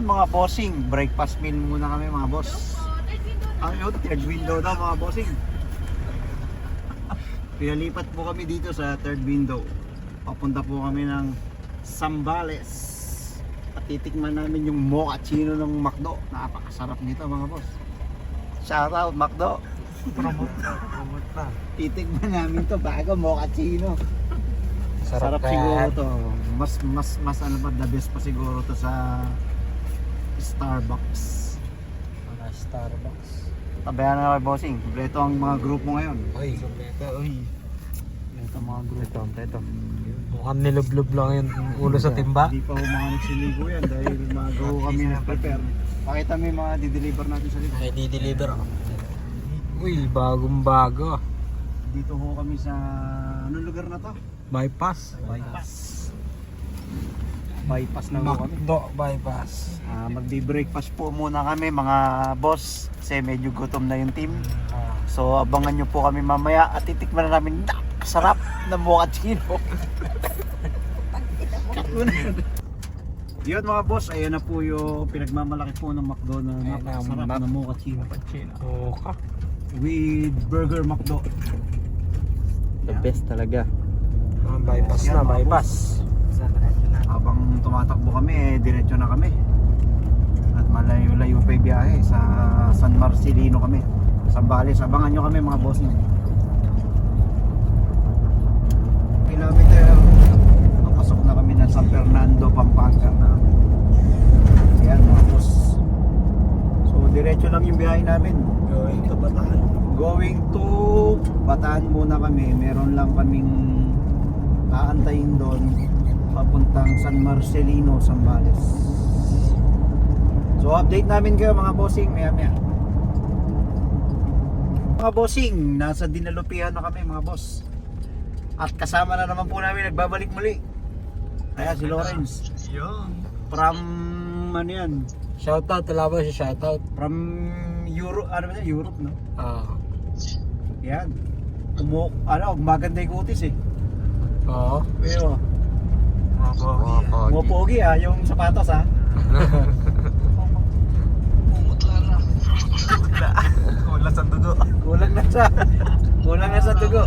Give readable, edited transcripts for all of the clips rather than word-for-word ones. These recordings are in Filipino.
mga bossing, breakfast meal muna kami mga boss. Ang yun, third window daw mga bossing. Pinalipat po kami dito sa third window. Papunta po kami ng Zambales. At titikman namin yung mochaccino ng McDo. Napakasarap nito mga boss. Shout out McDo. Promote na. Titikman namin to bago mochaccino. Sarap siguro to. Mas ano pa, the best pa siguro to sa Starbucks. Mga Starbucks. Tabayan na kay bossing. Kompleto ang mga group mo ngayon. Uy, uy. Ito mga group. Ito. Mukhang nilublob lang yung ulo sa timba. Hindi pa ho mga nagsiligo yan dahil magawa kami na-prepare. Pakita mo yung mga di-deliver natin sa likod. Ay, di-deliver ako. Uy, bagong bago. Dito ho kami sa anong lugar na to? Bypass. Bypass na ho kami. McDo bypass. Magdi-breakfast po muna kami mga boss kasi medyo gutom na yung team. So abangan nyo po kami mamaya at titikman na namin napakasarap na mochaccino. Yun mga boss, ayan na po yung pinagmamalaki po ng McDo na napakasarap na mochaccino. Mocha. With Burger McDo. The best talaga. Bypass Yan, na, mga bypass. Habang tumatakbo kami, diretso na kami. At malayo-layo pa yung biyahe sa San Marcelino kami. Zambales, abangan nyo kami mga boss nyo. Kilometer, papasok na kami ng San Fernando, Pampanga na. Ayan mga boss. So diretso lang yung biyahe namin. Going to Bataan. Going to Bataan muna kami. Meron lang kaming aantayin doon papuntang San Marcelino, Zambales. So update namin kayo mga bossing maya. Mga bossing, nasa Dinalupihan na kami mga boss. At kasama na naman po namin nagbabalik muli. Kaya si Lawrence. From ano yan? Shoutout, wala ba si shoutout? From Europe, ano ba yan? Europe no? Yan. Maganda yung kutis eh. Oo. Pero pogi yung sapatos Kulang sa dugo. Kulang na sa dugo.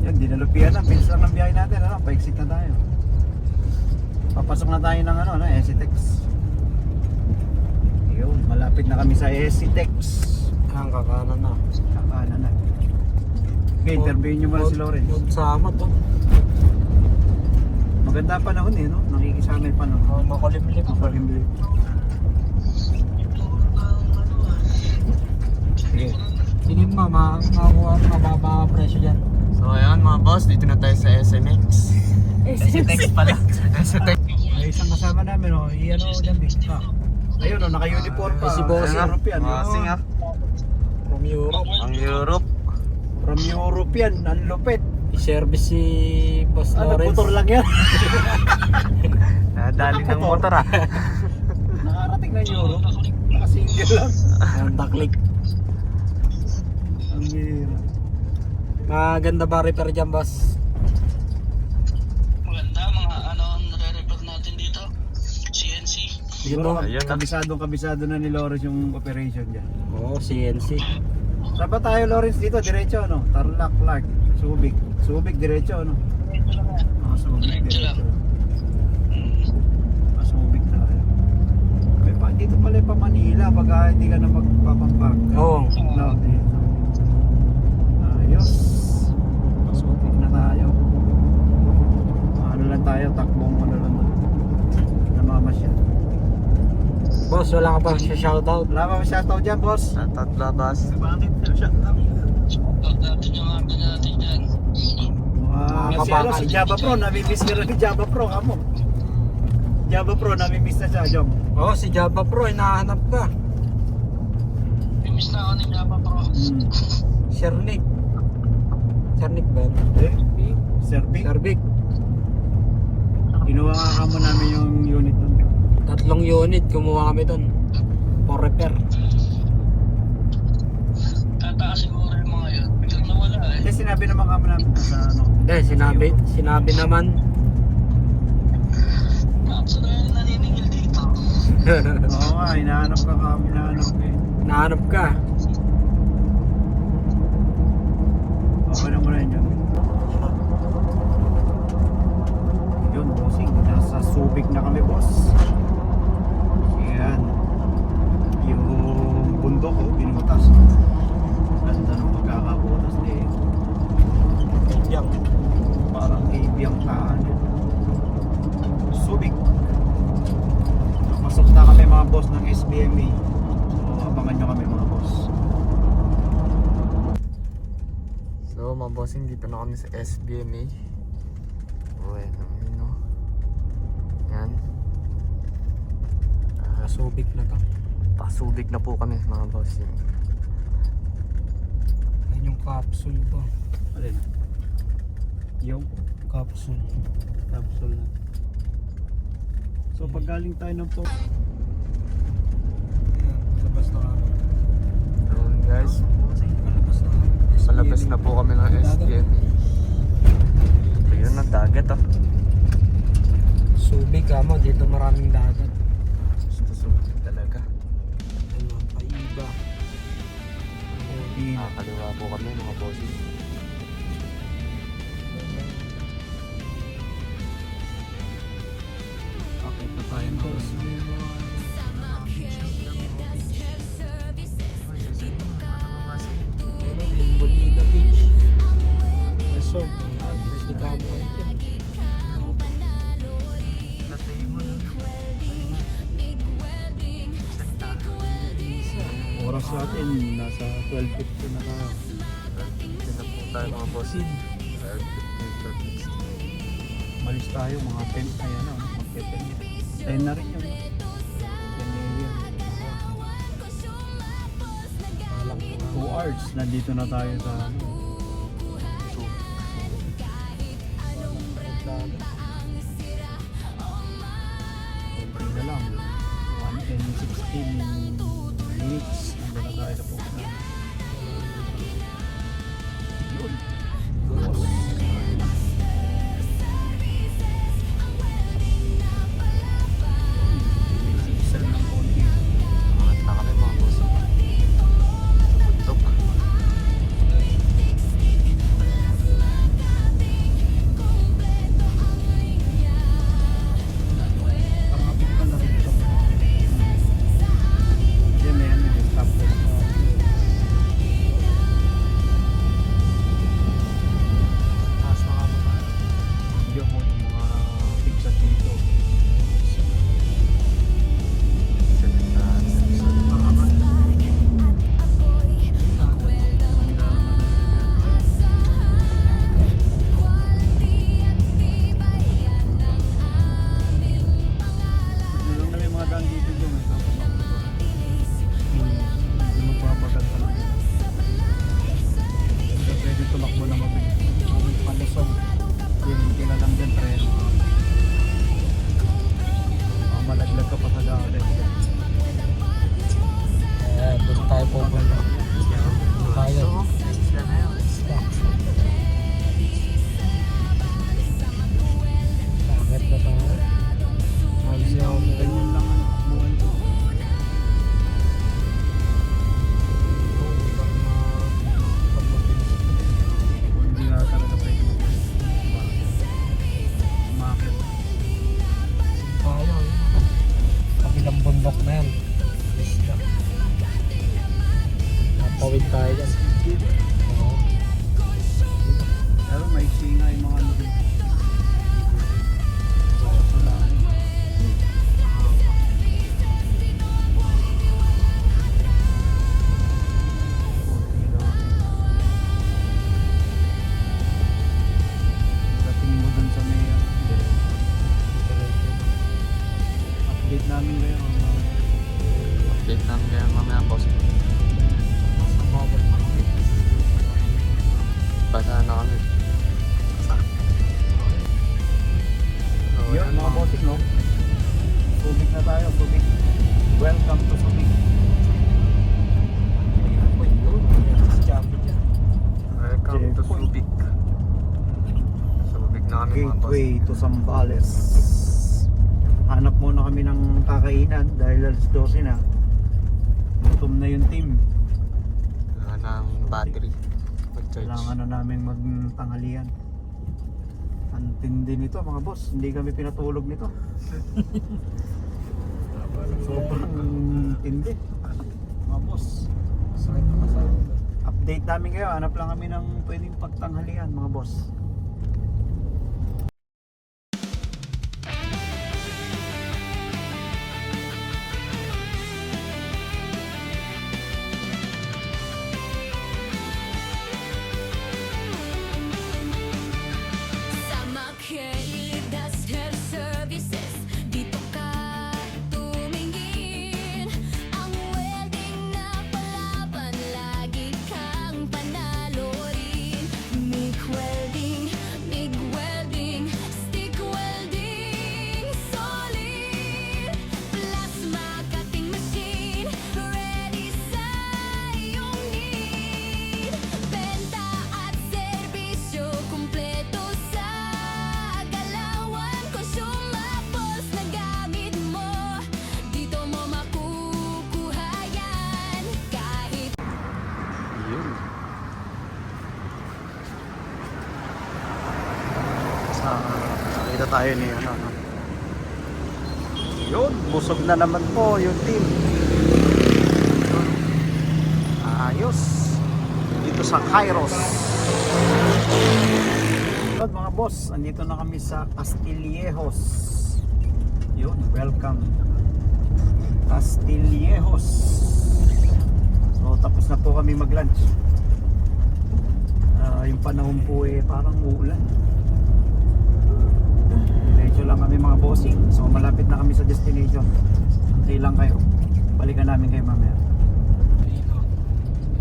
Yan, Dinalupihan na. Bilis lang ng biyahe natin. Pa-exit na tayo. Papasok na tayo ng Esitex. Yun, malapit na kami sa Esitex. Ang kakanan na. Kakanan na. Okay, interview nyo muna si Lawrence. Sama to. Maganda pa panahon no? Nakikisamay pa no? Makulimlim. Makulimlim. Sige. Tingin mo, makakuha ang mababa presyo dyan. So ayun mga boss, dito na tayo sa SMX. SMX pala. SMX. Ay, isang kasama namin dyan bigta. Ayun naka-uniform pa. Si Boss. European. Bossing From Europe. Ang Europe. From European, ang lupit. I-service si Boss Lawrence. Motor lang yan. Nadali ng motor Nakarating na Europe. Naka-single lang. Ang taklik. Ang hira. Maganda ba repair dyan, boss? Maganda, mga nare-repair natin dito. CNC. Siguro Ayun na. kabisado na ni Lawrence yung operation dyan. Oo, CNC. Saan ba tayo Lawrence dito? Diretso Tarlac, Clark, Subic. Subic diretso Subic diretso. Subic tayo. May pa dito pala pa Manila pag hindi ka na magpapapark. Oo. No, dito. Ayos. Subic na tayo. Ano lang tayo, takbong lang. Namamasyal. Boss, wala ka pa siya shoutout. Wala pa shoutout dyan, boss. Shoutout la boss. Bakit shoutout? Huwag natin yung mga natin dyan. Si Java Pro, nami-miss ka rin ni Java Pro, kamo. Java Pro, nami-miss na siya, Jom. Oo, si Java Pro, hinahanap ka. Miss na ako ng Java Pro. Shernick. Shernick ba yun? Servic. Servic. Kinuha nga kamo namin yung unit nun. 3 unit, kumuha kami doon. For repair. Tataas siguro yung mga yun. Biglang nawala Kasi sinabi naman kamo namin sa Hindi, sinabi naman. Saan na yung naniningil dito? Oo nga, hinahanap ka kami, hinahanap eh. Nahanap ka. Okay na muna yun. Yun, bossing. Nasa Subic na kami, boss. Yan. Yung bundok ko, binutas. Ganda ng pagkakabutas eh. Yang. Parang ibiyang taan. Subic. Napasok na kami mga boss ng SBMA. So, abangan nyo kami mga boss. So mga bossing, dito na kami sa SBMA. Uy, no. Yan. Subic na to. Pasubik na po kami mga bossing. Yan yung capsule to. Alin? Yung Capsule. capsule na. So pag galing tayo ng port, Ayan, labas na kami. Yun guys, Palabas na kami. palabas na po kami ng SBMA. Ayun ang dagat ah. Subic mo, dito maraming dagat. Gusto subik talaga. Ayun, paiba. Nakakaliwa po kami mga bossing. okay pa tayo ng boss. Bonita Beach. Resort. Pwede ka mo ito. Oras natin, nasa 12:50 na tayo. Dito na po tayo mga bossing. 12:15. Malis tayo mga 10, ayan na, mag-10 10 na rin yun. 10 na yun. 2 hours, nandito na tayo sa konti na lang 1 and 16 minutes nandito na tayo sa pupunta. Yun. Season ng konti. Angat na kami mga bossing. Bundok. Pakapit ka na rin ito. Diyan na yan, may stop test. Taas na kami. Diyan mo yung mga pizza dito. Meron na may mga daan dito dyan. Hindi magpapagal pa lang. Hindi pwede tumakbo na mabilis. Mabilis palusog. Hindi na lang dyan tren. Malaglag ka pa sa daan. Ayan, doon tayo pupunta. Tayo. Bakit na tayo? Ayos na ako. Ganyan lang ang buwan ko. Hindi nga talaga pwede umakit. Tayo. Kabilang bundok na yan. Isla. Napawid tayo dyan. Oo. Pero may singa yung mga ano dito. Kasalanan. Dating mo dun sa may update namin kayo. Update namin kaya mamaya bossing. Nasa bawal pa kami. Basa na kami. So, Yun yan, mga bossing no. Subic na tayo, Subic. Welcome to Subic. Wait, doon. Si Chabi dyan. Welcome to Checkpoint. Subic. Subic na kami mga Gateway bossing. to Zambales Hanap muna kami ng kakainan dahil alas 12 na. Gutom na yung team. Wala ng battery. Mag-charge. Kailangan na namin magtanghalian. Ang tindi nito mga boss, hindi kami pinatulog nito. Sobrang tindi mga boss. Sakit na kasama. Update namin kayo, hanap lang kami ng pwedeng pagtanghalian mga boss. Sama Kalidas Health Services, dito ka tumingin. Ang welding na palaban, lagi kang panalo rin. MIG welding, stick welding, solid. Plasma cutting machine, ready sa iyong need. Benta at serbisyo, kumpleto sa galawan. Consumables na gamit mo, dito mo makukuha yan. Kahit Yun. Nakita tayo ni ano. Yun, busog na naman po yung team. Ayos. Dito sa Kairos. Yun mga boss, andito na kami sa Castillejos. Yun, welcome. Castillejos. So tapos na po kami mag-lunch. Yung panahon po parang uulan. Diretso lang kami mga bossing. So malapit na kami sa destination. Antay lang kayo. Balikan namin kayo mamaya.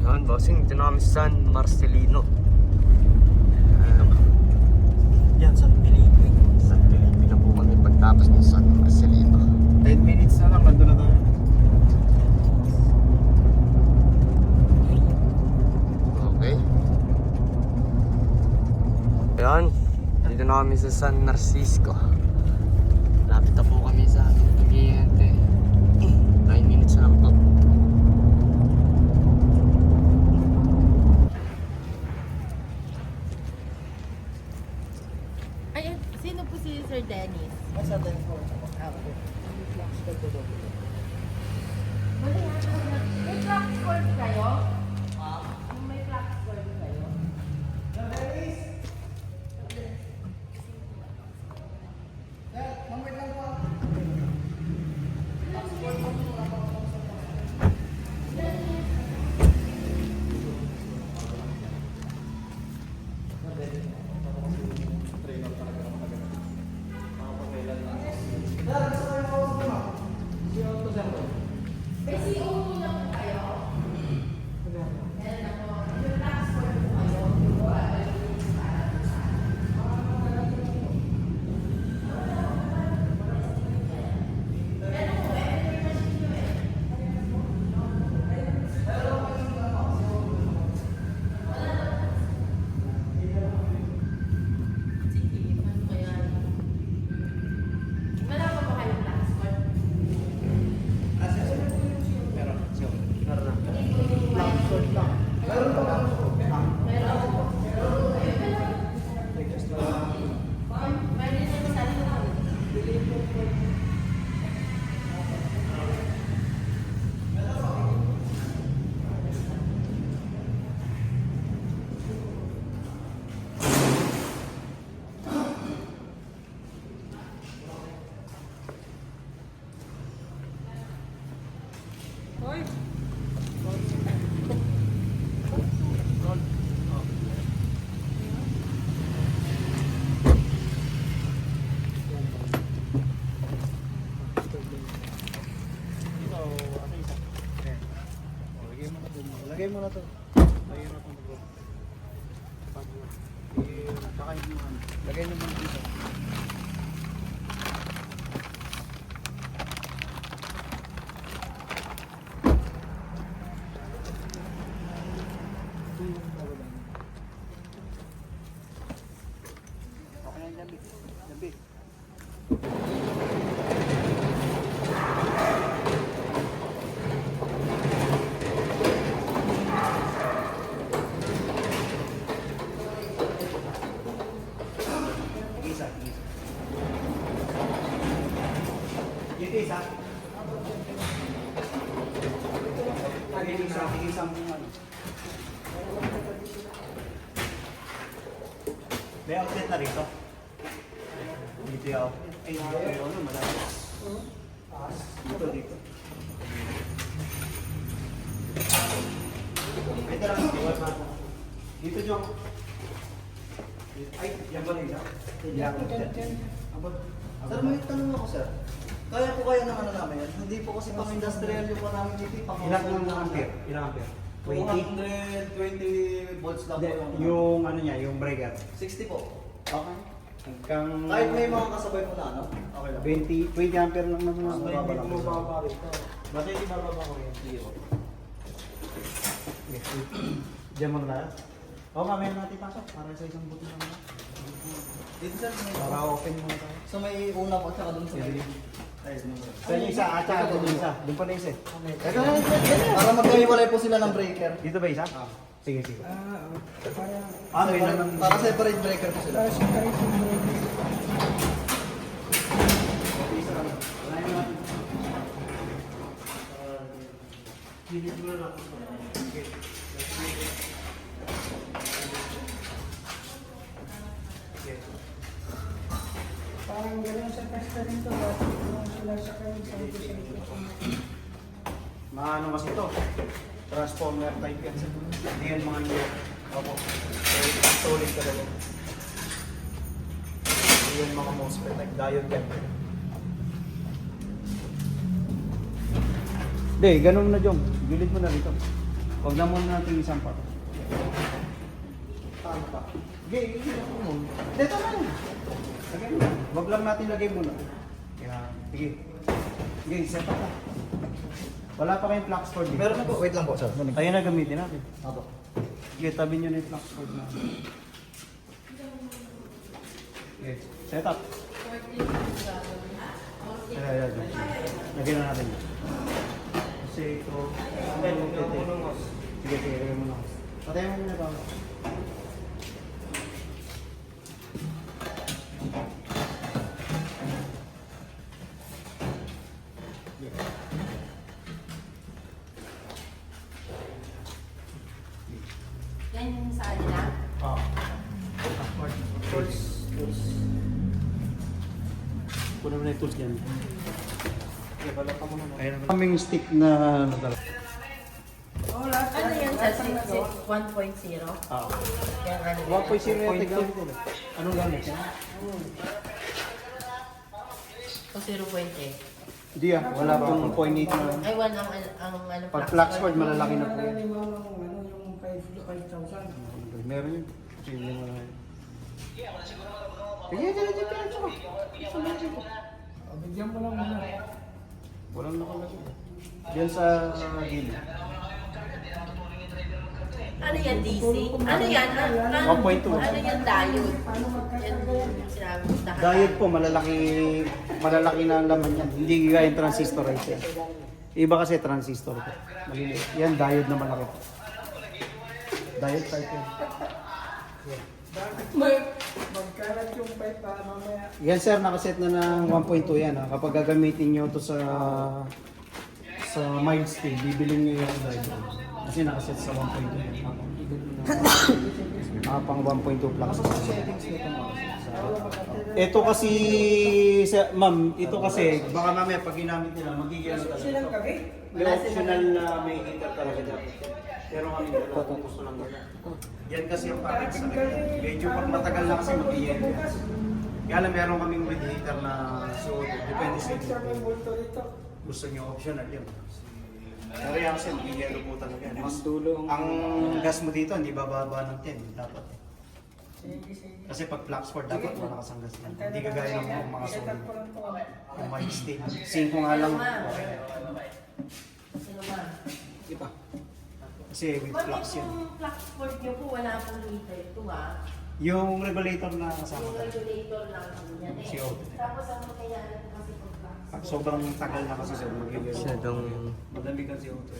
Yan, bossing. Ito na kami sa San Marcelino. Yan, San Felipe. San Felipe na po kami pagtapos ng San Marcelino. 10 minutes na lang, nandun na tayo. Okay. Ayan. Dito na kami sa San Narcisco. Lapit na po kami sa cliente. 9 minutes na lang po. Ay, sino po si Sir Dennis? May clock score kayo? May clock score kayo? Wala pa ba kayong clock score? Lagay mo na to. Lagay mo na to. Lagay mo na dito. Okay na, Jambi. Isang ano. May outlet na rito. Dito yung outlet. Ay, dito yung ano, malaki. Dito. Ay, tara, iwas na. Dito yung... Ay, yan ba rin siya? Yan. Sir, may tanong ako, sir. Kaya po kaya ng ano namin yan? Hindi po kasi pang industrial yung pa namin dito. Ilang ampere? 220 volts lang po Yung ano niya, yung breaker. 60 po. Okay. Hanggang... Kahit may mga kasabay po na ano, okay lang. 20 ampere lang naman. Mas mababa lang. Basta hindi bababa ko yan. Sige po. Diyan mo na tayo. Oo, mamaya natin pasok para sa isang buti naman. Dito, sir, may... Para open mo tayo. So may una po tsaka doon sa may... Saan yung isa? At saka doon yung isa. Doon pa na isa. Ito na, para magkahiwalay po sila ng breaker. Dito ba isa? Sige, sige. May naman. Para separate breaker po sila. Parang gano'n sa testa rin to, kung sila sa kayo sa Ano kasi ito? Transformer type yan. Hindi yan mga nyo. Opo. Solid talaga. Hindi yan mga MOSFET type. Diode yan. Hindi, ganun na Jong. Gilid mo na rito. Huwag na muna natin isang pa. Paano pa? Sige, ilagay mo muna. Dito na yun. Lagay mo. Huwag lang natin lagay muna. Kaya, sige. Sige, isa pa ka. Wala pa kayong flux cord dito. Meron na po. Wait lang po, sir. Ayun na gamitin natin. Apo. Sige, tabi nyo na yung flux cord na. Okay, set up. Ayan. Lagyan na natin. Kasi ito... Sige, lagyan mo na. Patayin mo muna ba? Yan yung sa kanila. Tools. Puno mo na yung tools yan. Kaming stick na nadala. Ano yan sa 1.0? Yan ano. 1.0 yung tigawin ko. Anong gamit yan? O 0.8. Hindi wala pong 0.8 na. Ay, 1 ang ano. Pag flux cord, malalaki na po yan. yung 5,000. Meron yun. Sige mo na yun. Sige, diretso ka. Bigyan mo lang muna. Walang nakalagay. Diyan sa gilid. Ano yan, DC? Ano yan? 1.2. Ano yan, diode? Yan yung sinabi mo. Diode po, malalaki na ang laman yan. Hindi gaya yung transistorize yan. Iba kasi transistor ko. Maliliit. Yan, diode na malaki. Diode type yan. Magkarat yung pipe para mamaya. Yan sir, nakaset na ng 1.2 yan. Kapag gagamitin nyo to sa mild state, bibilin nyo yung diode. Kasi nakaset sa 1.2 yan. Pang 1.2 flux. Ito kasi, ma'am, ito kasi, baka mamaya pag ginamit nila, magiging ano talaga. Silang gabi? May optional na may heater talaga dapat. Pero kami wala kung gusto lang nila. Yan kasi ang package sa kanila. Medyo pag matagal na kasi mag-iyan yan. Kaya lang meron kaming with heater na so depende sa inyo. May multo rito. Gusto nyo optional yan. Pero yan kasi mag-iyan po talaga. Ang gas mo dito hindi bababa ng 10. Dapat. Sige. Kasi pag flux cord dapat malakas ang gas yan. Hindi kagaya ng mga solid. Setup ko lang po. Yung mild state. 5 nga lang. Okay na. Sino ba? Iba. Kasi with Bakit flux yan. yung flux cord nyo po wala pong meter ito Yung regulator na kasama Yung tayo. regulator lang po yan eh. CO. Tapos ang kailangan po kasi pag flux. Pag sobrang tagal na kasi sir, magiging Masyadong... madami kasi auto.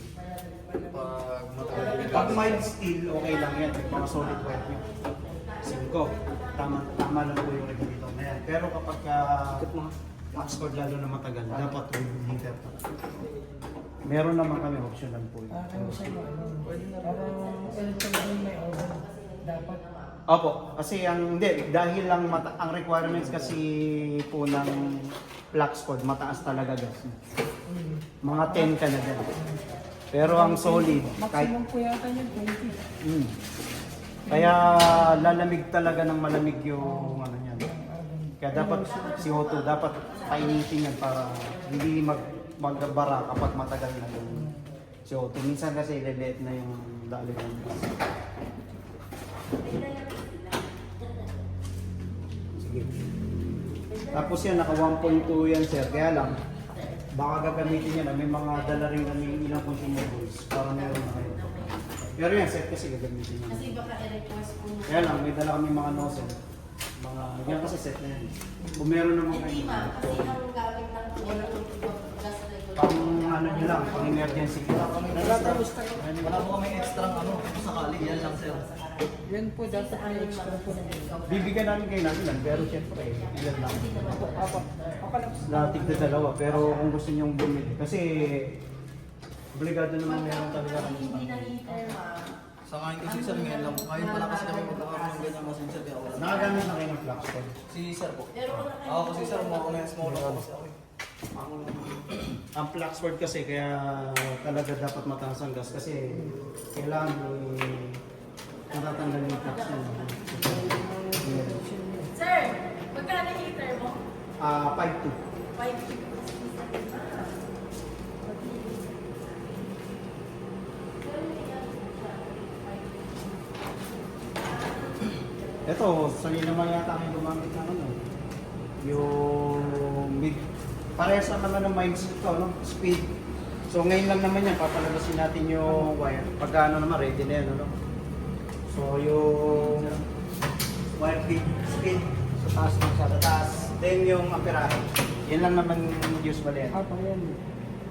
Pag matagal. Pag mild steel, okay lang yan. Mga solid wire nyo. 5. Tama lang po yung regulator na yan. Pero kapag flax cord lalo na matagal, dapat with heater. Meron naman kami optional po yun. Ano sa iyo? Parang LTV may oven. Dapat. Opo, kasi hindi, dahil lang ang requirements kasi po ng flax cord, mataas talaga gas. Mga 10 ka na din. Pero ang solid, kahit Maximum po yata yun, 20. kaya lalamig talaga ng malamig yung ano niyan. Kaya dapat CO2 dapat painitin yan para hindi magbara kapag matagal na yung CO2. Minsan kasi ililiit na yung daloy ng gas. Sige. Tapos yan, naka 1.2 yan sir. Kaya lang, baka gagamitin yan. May mga dala rin kami ilang consumables para meron na kayo. Pero yan, set kasi gagamitin yan. Kasi baka i-request po nyo. Kaya lang, may dala kami mga nozzle. Yan kasi set na yan. Kung meron naman Hindi kayo. ma, kasi ang gamit lang po nila yung gas regular. Pang ano nyo lang, pang emergency. Wala po kami extra ano, kung sakali, yan lang sir. Yan po, dapat may extra po na yun. Bibigyan namin kayo ng ilan, pero syempre, ilan lang. Apa. Ako lang. Natig na dalawa, pero kung gusto nyo bumili. Kasi, obligado naman meron talaga kami. Hindi na heater ma. Sa ngayon kasi sir, ngayon lang. Ngayon pala kasi kami magkakaroon ng ganyan machine sir, kaya wala. Nakagamit na kayo ng flax cord. Si sir po. Pero wala kayo. Ako kasi sir, mga na yung small ako kasi ako. Ang flax cord kasi, kaya talaga dapat mataas ang gas. Kasi, kailangan natatanggal yung flax nyo. Sir, magkano heater mo? 5.2. 5. Ito, sanay naman yata kami gumamit ng ano, yung mid, parehas lang naman ng miles ito, no? Speed. So ngayon lang naman yan, papalabasin natin yung wire. Pagka ano naman, ready na yan, ano? So yung wire speed, sa taas ng sa taas. Then yung amperahe. Yan lang naman usual yan. Apa yan.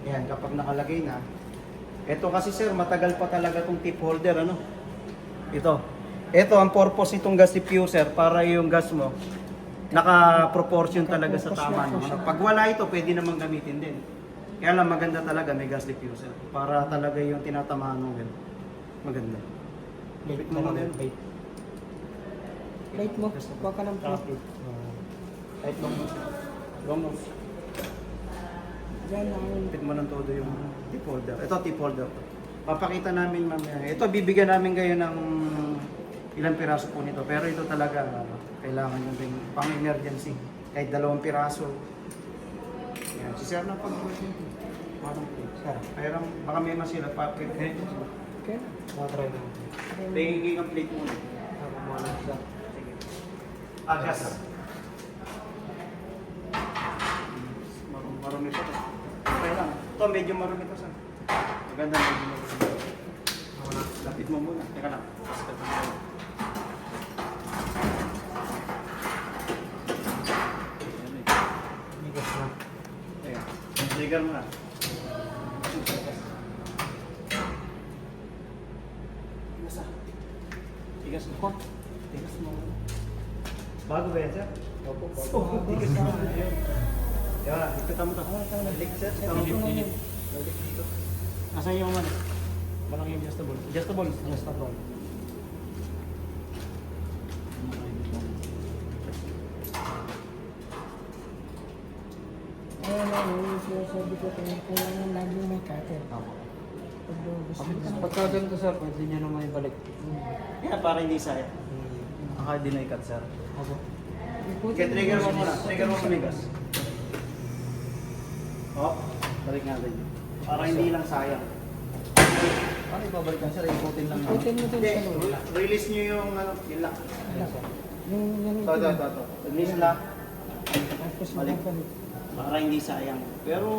Yan, kapag nakalagay na. Ito kasi sir, matagal pa talaga itong tip holder, ano? Ito ang purpose nitong gas diffuser para yung gas mo naka-proportion talaga sa tama. No? Pag wala ito, pwede namang gamitin din. Kaya lang maganda talaga may gas diffuser para talaga yung tinatamaan ng well. Maganda. Lipit mo muna yun. Plate mo. Huwag ka ng plate. Kahit long nose. Yan lang. Lipit mo ng todo yung tip holder. Ito tip holder. Papakita namin mamaya. Ito bibigyan namin kayo ng ilang piraso po nito. Pero ito talaga kailangan nyo rin pang emergency. Kahit 2 piraso. Yan. Si Sir na pag-working. Sir, pero baka may masira pa. Okay. Matry na. Tingin ang plate muna. Sige. Gas. Marumi pa to. Okay lang. Ito medyo marumi pa sa. Maganda medyo marumi. Lapit mo muna. Teka lang. Migas na. Teka. Trigger mo na. Tigas mo. Tigas mo. Bago ba yan, sir? Opo. Tigas mo. Yan, ikutan mo ito. Balik, sir. Balik dito. Asan yung ano? Parang yung adjustable. Adjustable. Adjustable. Ayun lang, yung sinasabi ko kailangan laging may cutter. Pag gusto mo. Pagka ganito sir, pwede nyo naman ibalik. Kaya para hindi sayang. Hindi na ikat, sir. Opo. Okay, trigger mo muna. Trigger mo sa migas. Oh, balik natin. Para hindi lang sayang. Ano ibabalikan sir, ikutin lang Ikutin mo dun Hindi, sa loob. release nyo yung ano, yung lock. Yung Ito. Release lock. Tapos Balik. mabalik. Para hindi sayang. Pero,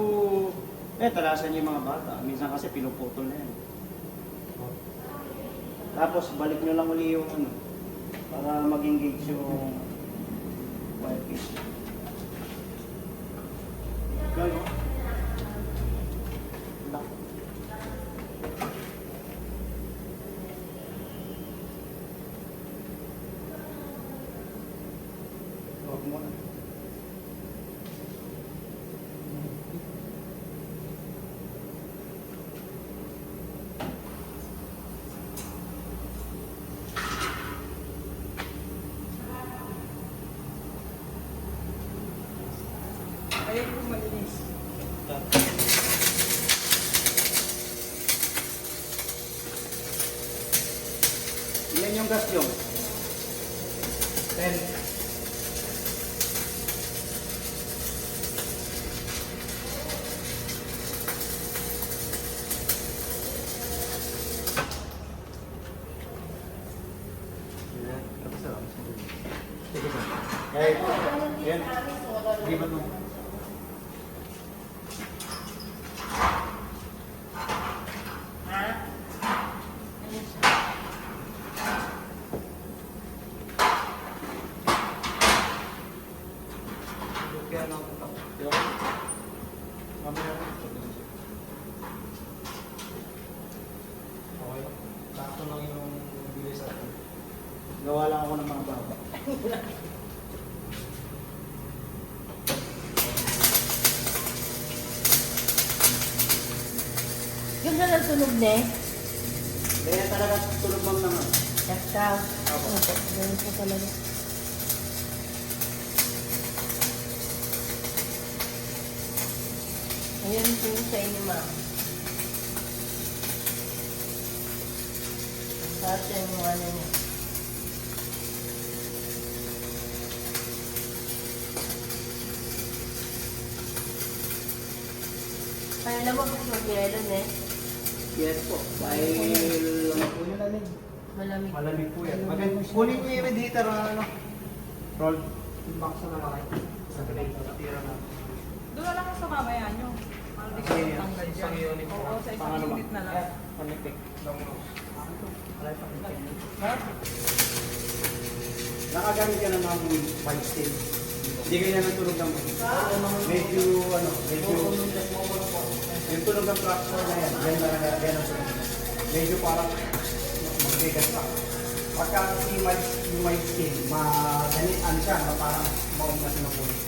talasan yung mga bata. Minsan kasi pinuputol na yan. Tapos, balik nyo lang uli yung ano, para mag-engage yung wirepiece. Gano'n? Lock. Huwag mo na. gas yung? 10. Yan. Di ba no? Sakto lang yung bilis natin. Gawa lang ako ng mga baba. Yung na lang tunog na eh. Kaya talaga tulog bang naman. Basta. Opo, ganun po talaga. Ayun po yung sa inyo, ma'am. Basta yung ano niya. Kaya naman po mag-yellow eh. Yes po. Dahil ano po yun namin. Malamig. Malamig po yan. Kunin niyo yung radiator ano. Roll. Box na naman kayo. Sa tira na. Doon na lang sa mamaya nyo. Para di ka Sige, matanggal dyan. isang unit na Oo, sa isang Pangano ba? unit na lang. Panitik. Nakagamit ka ng mga five stain. Hindi kayo na natulog ng medyo yung tunog ng tractor na yan, yan talaga, yan ang tunog. Medyo parang magbigat pa. Pagka yung may skin, ano siya, parang maong na sinupunin.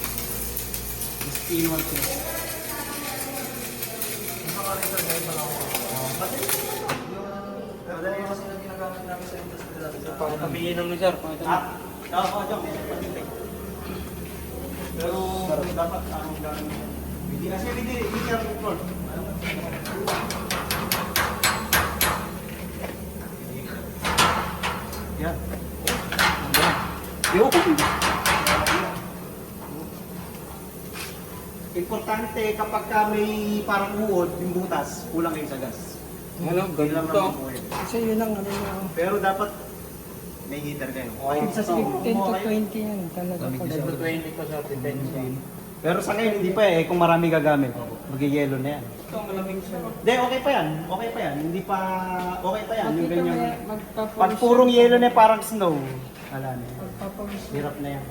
Skin one to. Madali kasi na ginagamit namin sa industry dati. Pagkabihin ng sir. Oo, Jok. Pero dapat ang gamit. Hindi kasi hindi ka control. Yan. Yo. Importante kapag ka may parang uod, yung butas, kulang kayo sa gas. Ano, Yun lang ganito. naman po yun. Kasi yun ang ano niya. Pero dapat may heater kayo. Sa 10 to 20 yan talaga. Pag 20 pa sa detention. Pero sa ngayon, hindi pa eh. Kung marami gagamit, mag-yellow na yan. Ito ang malamig siya. Hindi, okay pa yan. Okay pa yan. Hindi pa, okay pa yan. Yung Makita mo ganyan. yan, magpapawis. Pag purong yellow na parang snow, wala na yan. Magpapawis. Hirap na yan.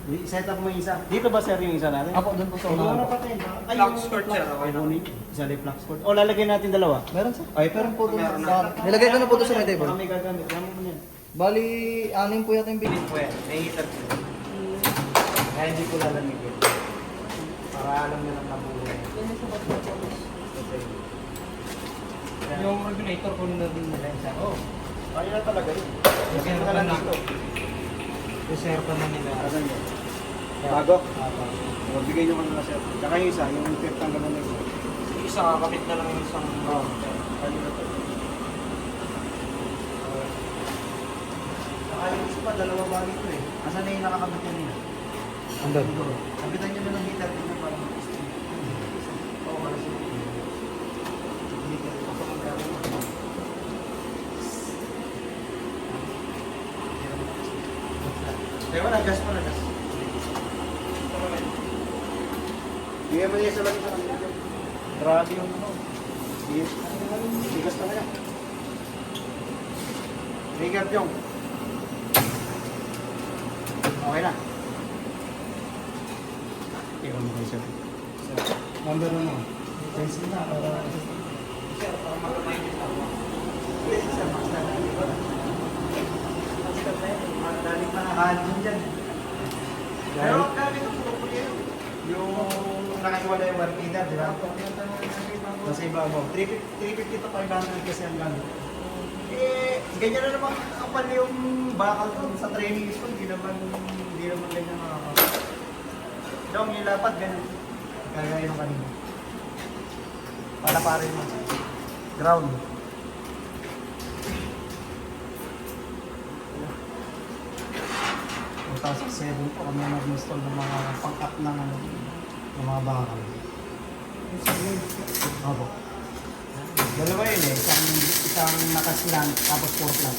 I-set up mo yung isa. Dito ba sir yung isa natin? Apo, doon po sa Ito unahan na po. pati. Ay, Flux yung cord, sir. Okay na. kunin. Isa na yung flux cord. O, lalagyan natin dalawa. Meron sir? Ay, pero Po doon meron sa... Nilagay ko na po doon sa may table. Baka may gagamit. Yaman mo yan. Bali, anim po yata yung bilhin. Po yan. May heater po. Kaya hindi ko lalamigin. Para alam nyo lang nabuhay. Yung regulator ko na din nila isa. Oo. Kaya na talaga yun. Kasi Reserve na lang na. dito. Reserve na nila. Asan yun? Bago? O, bigay nyo muna sir. Tsaka yung isa, yung tip tanggal na isa. Yung isa, kakapit na lang yung isang... Oo. Saka yung isa pa, dalawa bagay ko eh. Asan na yung nakakabit kanina? Andun. Kapitan nyo na ng heater din na parang oo, wala siya. Heater, ako ang meron mo. Kaya wala, gas pa na gas. Bigyan mo niya sa lang sa kanila. Grabe yung ano. Bigas na kaya. Bigat yung. Okay na. Ikaw mo kayo sir. Number 1 mo. Pencil na para... Sir, para makamay niyo sa ako. Sir, mas na lang. Madali pa nakahalin dyan. Pero gamit ang puro yung nakasiwala yung markida, di ba? Nasa ibabaw. 350 to 500 kasi ang gamit. Eh, ganyan na naman kapal yung bakal doon sa training school. Hindi naman ganyan makakapal. Dong, yung lapat ganyan. Gagawin ng kanina. Para parin mo. Ground. 2007 po kami nag-install ng mga pang-up ng mga bakal. Opo. Dalawa yun eh, isang naka-slant, tapos 4 flat.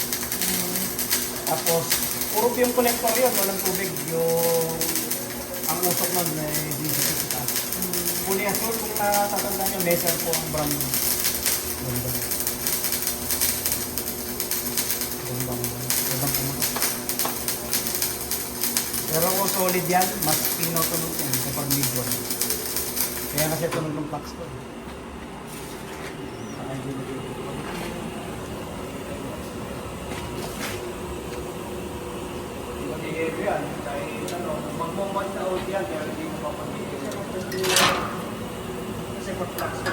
Tapos, puro yung connector yun, walang tubig. Ang usok nun may DVC sa taas. Kulay asul, kung natatandaan nyo, Messer po ang brand nun. Gandang pumunta. Pero kung solid yan, mas pinotunog yan kapag mid-1. Kaya kasi tunog ng flux ko. Pag-i-heavy yan, kahit mag-moment na out yan, kaya hindi mo papag-i-heavy. Kasi pag-flux ko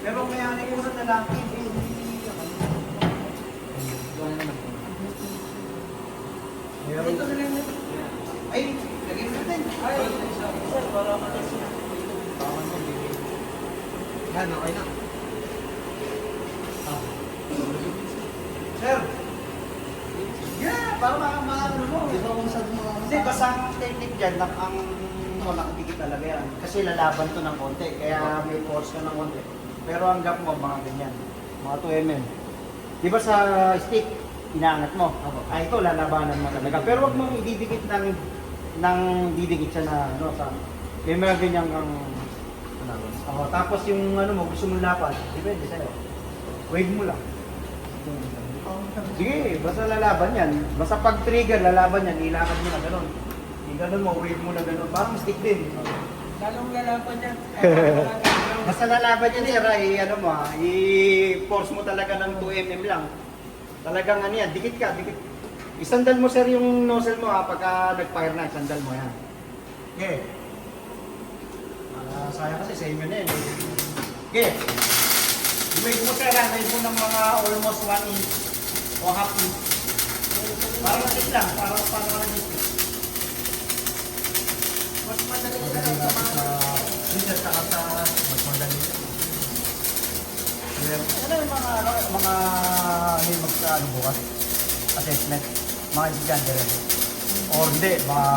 pero may hanay ko na lalaki. Ito na lang. Ay, lagyan natin. Ay, sir, para matest na. Yan, okay na. Sir! Yeah, para makakamaano mo. Di ba kung saan mga... Hindi, basta ang technique dyan, ang nakadikit talaga yan. Kasi lalaban to ng konti, kaya may force ka ng konti. Pero ang gap mo, mga ganyan. Mga 2 mm. Di ba sa stick, inaangat mo? Ay, ito, lalabanan mo talaga. Pero wag mong ididikit ng didikit siya na, ano, sa... Kaya mga ganyan ang... tapos yung ano mo, gusto mong lapad, depende sa'yo. Wave mo lang. Sige, basta lalaban yan. Basta pag trigger, lalaban yan, ilakad mo na gano'n. Gano'n mo, wave mo na gano'n. Parang stick din. Lalong lalaban yan. Basta lalaban yan, ano mo, i-force mo talaga ng 2 mm lang. Talagang ano yan, dikit ka, dikit. Isandal mo sir yung nozzle mo pagka nag-fire na, isandal mo yan. Okay. Sayang kasi sa inyo na yun. Okay. I-wave mo sir, wave mo ng mga almost 1 inch o half inch. Parang natin lang, parang nag-stick. Mas madali lang sa mga research saka sa mas madali. Ano yung mga yung mag-ano bukas? Assessment? Mga estudyante rin. Or hindi, mga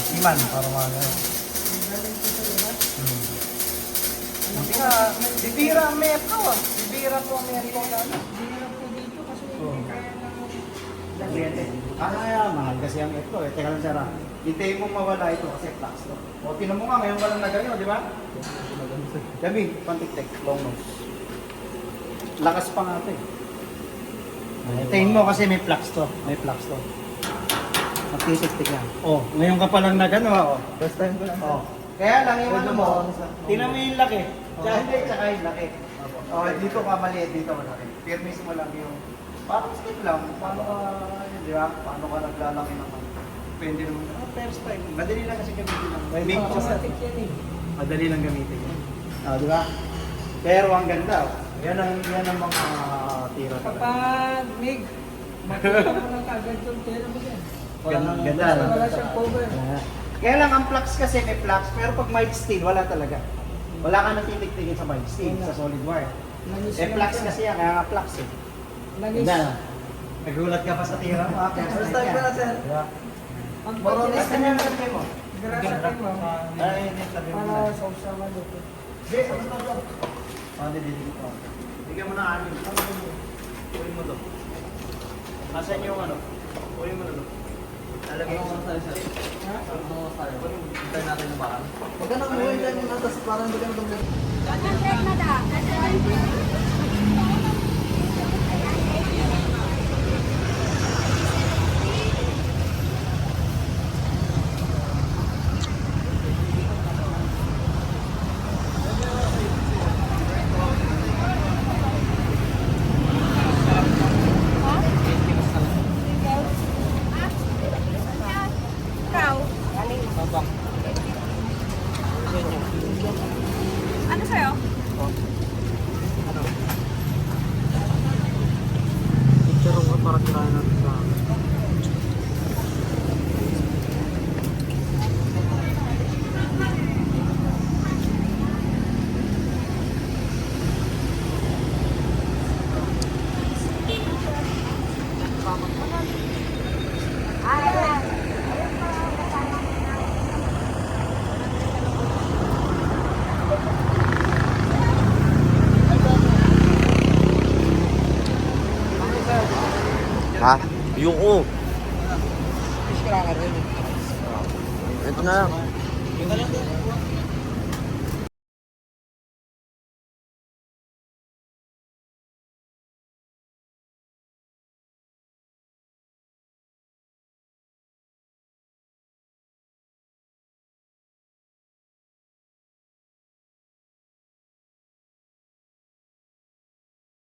siman para mga gano'n. Hindi nga, bibira ang metro ah. Bibira po ang metro na ano. Bihirap po dito kasi hindi kaya Mahal kasi ang metro eh. Teka lang sir ah. Hintayin mo mawala ito kasi flux to. O tinan mo nga, ngayon walang nagayon, di ba? Dami, pantik-tek, long nose. Lakas pa nga ito eh. Hintayin mo kasi may flux to. May flux to. Magtitik-tik yan. Oh, ngayon ka palang nagano ah. Oh. First time ko lang. Oh. Kaya lang yung ano mo, tinan mo yung laki. Tsaka yung laki. Oh, dito ka maliit, dito malaki. Firmis mo lang yung, parang step lang, paano ka, di ba? Paano ka naglalaki naman. Depende naman. First time. Madali lang kasi gamitin lang. Big masatik yan eh. madali lang gamitin yan. Di ba? Pero ang ganda. Yan ang mga tira talaga. Kapag mig, makita mo lang kagad yung tira mo yan. Ganda. Wala siyang cover. Kaya lang ang flux kasi may flux, pero pag mild steel, wala talaga. Wala ka nang titik-tikin sa mild steel, sa solid wire. Flux kasi yan, kaya nga flux eh. Langis. Ganda. Nagulat ka pa sa tira mo. First time ko na sir. Ang Morones pagkita ka niya ang sabi mo. grasa mo. Ay, sabi mo na. Para sa usawa dito. Hindi, ano. Paano dito ko? Bigyan mo na anim. Uwin mo to. Nasaan yung ano? Uwin mo na to. Talagay mo sa sir. Ha? Hintayin natin yung bakal. Huwag ka nang umuwi dyan yung natas, parang hindi ka na tumulong. Ano sa'yo? Ha? Ayoko. Fish cracker rin. Ito na lang. Ito lang din.